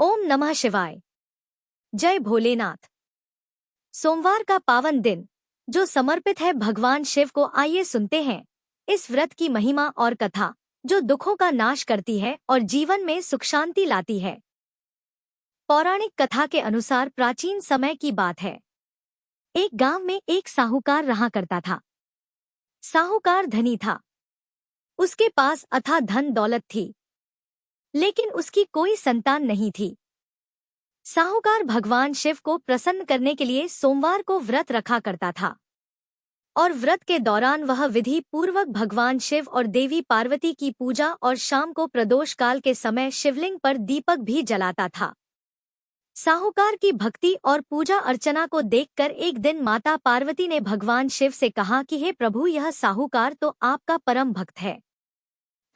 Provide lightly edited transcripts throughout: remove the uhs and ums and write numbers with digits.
ओम नमः शिवाय। जय भोलेनाथ। सोमवार का पावन दिन जो समर्पित है भगवान शिव को, आइए सुनते हैं इस व्रत की महिमा और कथा जो दुखों का नाश करती है और जीवन में सुख शांति लाती है। पौराणिक कथा के अनुसार प्राचीन समय की बात है। एक गांव में एक साहूकार रहा करता था। साहूकार धनी था। उसके पास अथाह धन दौलत थी, लेकिन उसकी कोई संतान नहीं थी। साहूकार भगवान शिव को प्रसन्न करने के लिए सोमवार को व्रत रखा करता था और व्रत के दौरान वह विधि पूर्वक भगवान शिव और देवी पार्वती की पूजा और शाम को प्रदोष काल के समय शिवलिंग पर दीपक भी जलाता था। साहूकार की भक्ति और पूजा अर्चना को देखकर एक दिन माता पार्वती ने भगवान शिव से कहा कि हे प्रभु, यह साहूकार तो आपका परम भक्त है।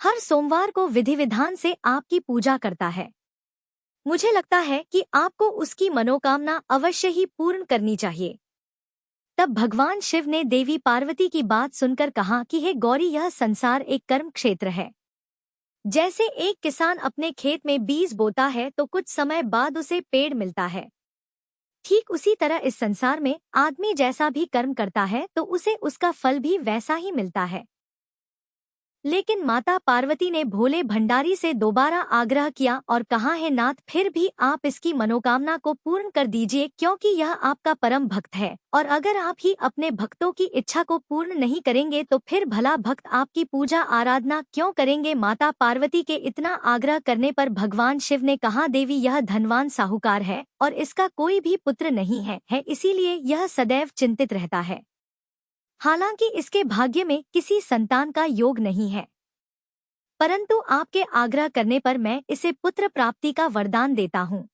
हर सोमवार को विधि विधान से आपकी पूजा करता है। मुझे लगता है कि आपको उसकी मनोकामना अवश्य ही पूर्ण करनी चाहिए। तब भगवान शिव ने देवी पार्वती की बात सुनकर कहा कि हे गौरी, यह संसार एक कर्म क्षेत्र है। जैसे एक किसान अपने खेत में बीज बोता है तो कुछ समय बाद उसे पेड़ मिलता है, ठीक उसी तरह इस संसार में आदमी जैसा भी कर्म करता है तो उसे उसका फल भी वैसा ही मिलता है। लेकिन माता पार्वती ने भोले भंडारी से दोबारा आग्रह किया और कहा, हे नाथ, फिर भी आप इसकी मनोकामना को पूर्ण कर दीजिए, क्योंकि यह आपका परम भक्त है और अगर आप ही अपने भक्तों की इच्छा को पूर्ण नहीं करेंगे तो फिर भला भक्त आपकी पूजा आराधना क्यों करेंगे। माता पार्वती के इतना आग्रह करने पर भगवान शिव ने कहा, देवी, यह धनवान साहूकार है और इसका कोई भी पुत्र नहीं है, इसीलिए यह सदैव चिंतित रहता है। हालांकि इसके भाग्य में किसी संतान का योग नहीं है, परंतु आपके आग्रह करने पर मैं इसे पुत्र प्राप्ति का वरदान देता हूँ।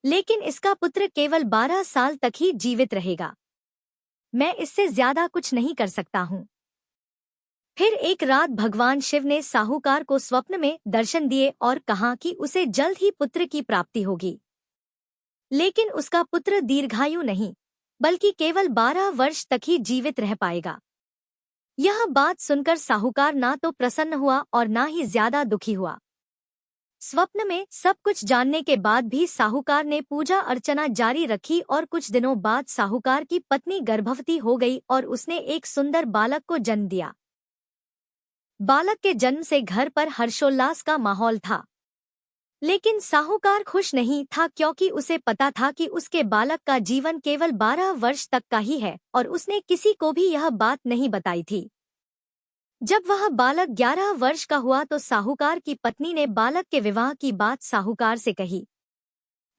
लेकिन इसका पुत्र केवल 12 साल तक ही जीवित रहेगा। मैं इससे ज्यादा कुछ नहीं कर सकता हूँ। फिर एक रात भगवान शिव ने साहूकार को स्वप्न में दर्शन दिए और कहा कि उसे जल्द ही पुत्र की प्राप्ति होगी, लेकिन उसका पुत्र दीर्घायु नहीं बल्कि केवल 12 वर्ष तक ही जीवित रह पाएगा। यह बात सुनकर साहूकार ना तो प्रसन्न हुआ और ना ही ज्यादा दुखी हुआ। स्वप्न में सब कुछ जानने के बाद भी साहूकार ने पूजा अर्चना जारी रखी और कुछ दिनों बाद साहूकार की पत्नी गर्भवती हो गई और उसने एक सुंदर बालक को जन्म दिया। बालक के जन्म से घर पर हर्षोल्लास का माहौल था, लेकिन साहूकार खुश नहीं था क्योंकि उसे पता था कि उसके बालक का जीवन केवल 12 वर्ष तक का ही है और उसने किसी को भी यह बात नहीं बताई थी। जब वह बालक 11 वर्ष का हुआ तो साहूकार की पत्नी ने बालक के विवाह की बात साहूकार से कही,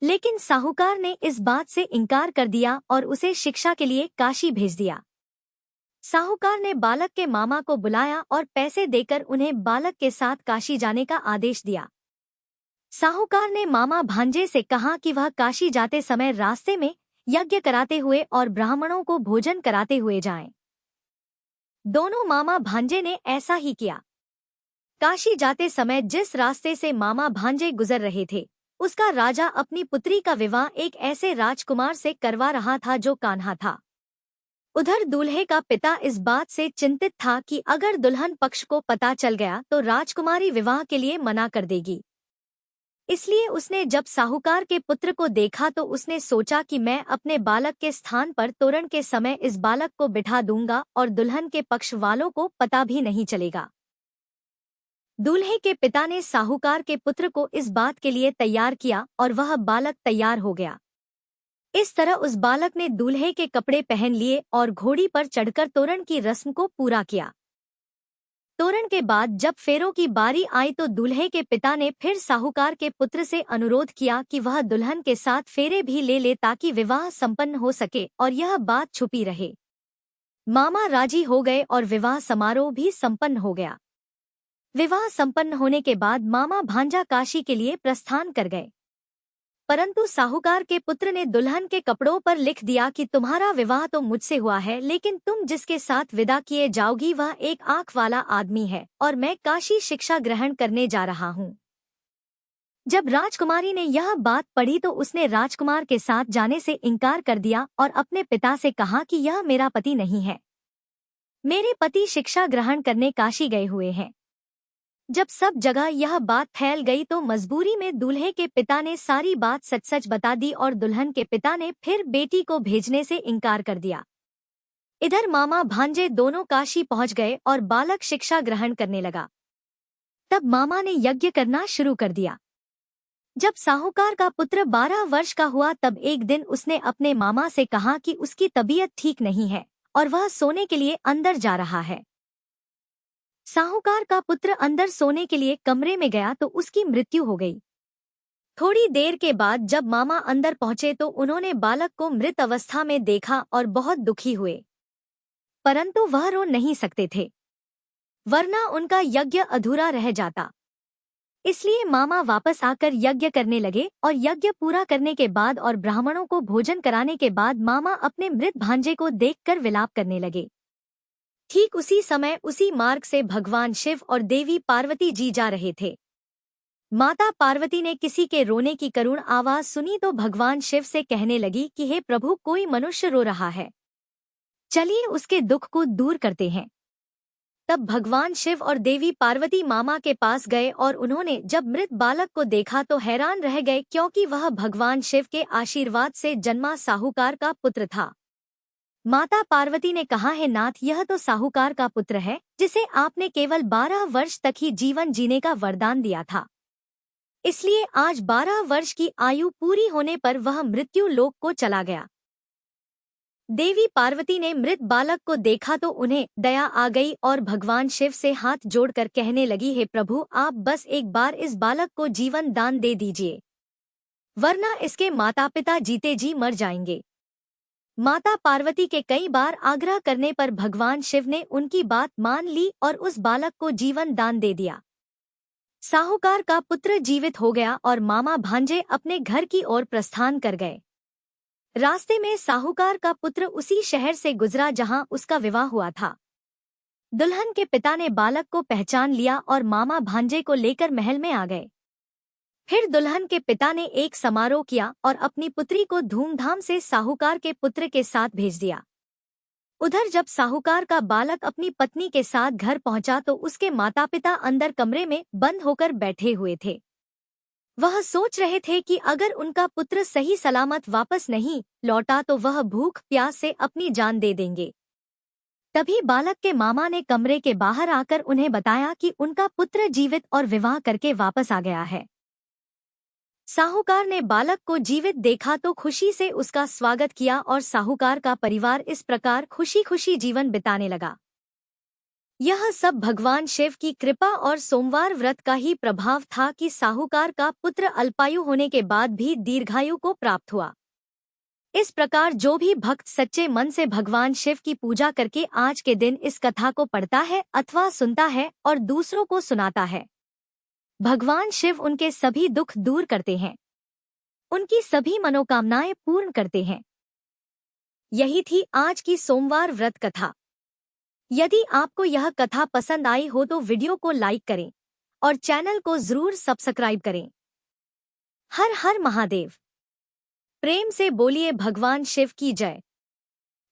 लेकिन साहूकार ने इस बात से इनकार कर दिया और उसे शिक्षा के लिए काशी भेज दिया। साहूकार ने बालक के मामा को बुलाया और पैसे देकर उन्हें बालक के साथ काशी जाने का आदेश दिया। साहूकार ने मामा भांजे से कहा कि वह काशी जाते समय रास्ते में यज्ञ कराते हुए और ब्राह्मणों को भोजन कराते हुए जाएं। दोनों मामा भांजे ने ऐसा ही किया। काशी जाते समय जिस रास्ते से मामा भांजे गुजर रहे थे, उसका राजा अपनी पुत्री का विवाह एक ऐसे राजकुमार से करवा रहा था जो कान्हा था। उधर दूल्हे का पिता इस बात से चिंतित था कि अगर दुल्हन पक्ष को पता चल गया तो राजकुमारी विवाह के लिए मना कर देगी। इसलिए उसने जब साहूकार के पुत्र को देखा तो उसने सोचा कि मैं अपने बालक के स्थान पर तोरण के समय इस बालक को बिठा दूंगा और दुल्हन के पक्ष वालों को पता भी नहीं चलेगा। दूल्हे के पिता ने साहूकार के पुत्र को इस बात के लिए तैयार किया और वह बालक तैयार हो गया। इस तरह उस बालक ने दूल्हे के कपड़े पहन लिए और घोड़ी पर चढ़कर तोरण की रस्म को पूरा किया। तोरण के बाद जब फेरों की बारी आई तो दूल्हे के पिता ने फिर साहूकार के पुत्र से अनुरोध किया कि वह दुल्हन के साथ फेरे भी ले ले ताकि विवाह संपन्न हो सके और यह बात छुपी रहे। मामा राजी हो गए और विवाह समारोह भी संपन्न हो गया। विवाह संपन्न होने के बाद मामा भांजा काशी के लिए प्रस्थान कर गए, परंतु साहूकार के पुत्र ने दुल्हन के कपड़ों पर लिख दिया कि तुम्हारा विवाह तो मुझसे हुआ है, लेकिन तुम जिसके साथ विदा किए जाओगी वह एक आंख वाला आदमी है और मैं काशी शिक्षा ग्रहण करने जा रहा हूँ। जब राजकुमारी ने यह बात पढ़ी तो उसने राजकुमार के साथ जाने से इनकार कर दिया और अपने पिता से कहा कि यह मेरा पति नहीं है, मेरे पति शिक्षा ग्रहण करने काशी गए हुए हैं। जब सब जगह यह बात फैल गई तो मजबूरी में दूल्हे के पिता ने सारी बात सच सच बता दी और दुल्हन के पिता ने फिर बेटी को भेजने से इनकार कर दिया। इधर मामा भांजे दोनों काशी पहुंच गए और बालक शिक्षा ग्रहण करने लगा। तब मामा ने यज्ञ करना शुरू कर दिया। जब साहूकार का पुत्र 12 वर्ष का हुआ तब एक दिन उसने अपने मामा से कहा कि उसकी तबीयत ठीक नहीं है और वह सोने के लिए अंदर जा रहा है। साहूकार का पुत्र अंदर सोने के लिए कमरे में गया तो उसकी मृत्यु हो गई। थोड़ी देर के बाद जब मामा अंदर पहुंचे तो उन्होंने बालक को मृत अवस्था में देखा और बहुत दुखी हुए, परंतु वह रो नहीं सकते थे, वरना उनका यज्ञ अधूरा रह जाता। इसलिए मामा वापस आकर यज्ञ करने लगे और यज्ञ पूरा करने के बाद और ब्राह्मणों को भोजन कराने के बाद मामा अपने मृत भांजे को देखकर विलाप करने लगे। ठीक उसी समय उसी मार्ग से भगवान शिव और देवी पार्वती जी जा रहे थे। माता पार्वती ने किसी के रोने की करुण आवाज सुनी तो भगवान शिव से कहने लगी कि हे प्रभु, कोई मनुष्य रो रहा है, चलिए उसके दुख को दूर करते हैं। तब भगवान शिव और देवी पार्वती मामा के पास गए और उन्होंने जब मृत बालक को देखा तो हैरान रह गए, क्योंकि वह भगवान शिव के आशीर्वाद से जन्मा साहूकार का पुत्र था। माता पार्वती ने कहा, है नाथ, यह तो साहूकार का पुत्र है जिसे आपने केवल 12 वर्ष तक ही जीवन जीने का वरदान दिया था। इसलिए आज 12 वर्ष की आयु पूरी होने पर वह मृत्यु लोक को चला गया। देवी पार्वती ने मृत बालक को देखा तो उन्हें दया आ गई और भगवान शिव से हाथ जोड़कर कहने लगी, हे प्रभु, आप बस एक बार इस बालक को जीवन दान दे दीजिए, वरना इसके माता पिता जीते जी मर जाएंगे। माता पार्वती के कई बार आग्रह करने पर भगवान शिव ने उनकी बात मान ली और उस बालक को जीवन दान दे दिया। साहूकार का पुत्र जीवित हो गया और मामा भांजे अपने घर की ओर प्रस्थान कर गए। रास्ते में साहूकार का पुत्र उसी शहर से गुजरा जहां उसका विवाह हुआ था। दुल्हन के पिता ने बालक को पहचान लिया और मामा भांजे को लेकर महल में आ गए। फिर दुल्हन के पिता ने एक समारोह किया और अपनी पुत्री को धूमधाम से साहूकार के पुत्र के साथ भेज दिया। उधर जब साहूकार का बालक अपनी पत्नी के साथ घर पहुंचा तो उसके माता पिता अंदर कमरे में बंद होकर बैठे हुए थे। वह सोच रहे थे कि अगर उनका पुत्र सही सलामत वापस नहीं लौटा तो वह भूख प्यास से अपनी जान दे देंगे। तभी बालक के मामा ने कमरे के बाहर आकर उन्हें बताया कि उनका पुत्र जीवित और विवाह करके वापस आ गया है। साहूकार ने बालक को जीवित देखा तो खुशी से उसका स्वागत किया और साहूकार का परिवार इस प्रकार खुशी खुशी जीवन बिताने लगा। यह सब भगवान शिव की कृपा और सोमवार व्रत का ही प्रभाव था कि साहूकार का पुत्र अल्पायु होने के बाद भी दीर्घायु को प्राप्त हुआ। इस प्रकार जो भी भक्त सच्चे मन से भगवान शिव की पूजा करके आज के दिन इस कथा को पढ़ता है अथवा सुनता है और दूसरों को सुनाता है, भगवान शिव उनके सभी दुख दूर करते हैं, उनकी सभी मनोकामनाएं पूर्ण करते हैं। यही थी आज की सोमवार व्रत कथा। यदि आपको यह कथा पसंद आई हो तो वीडियो को लाइक करें और चैनल को जरूर सब्सक्राइब करें। हर हर महादेव। प्रेम से बोलिए भगवान शिव की जय,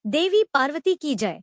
देवी पार्वती की जय।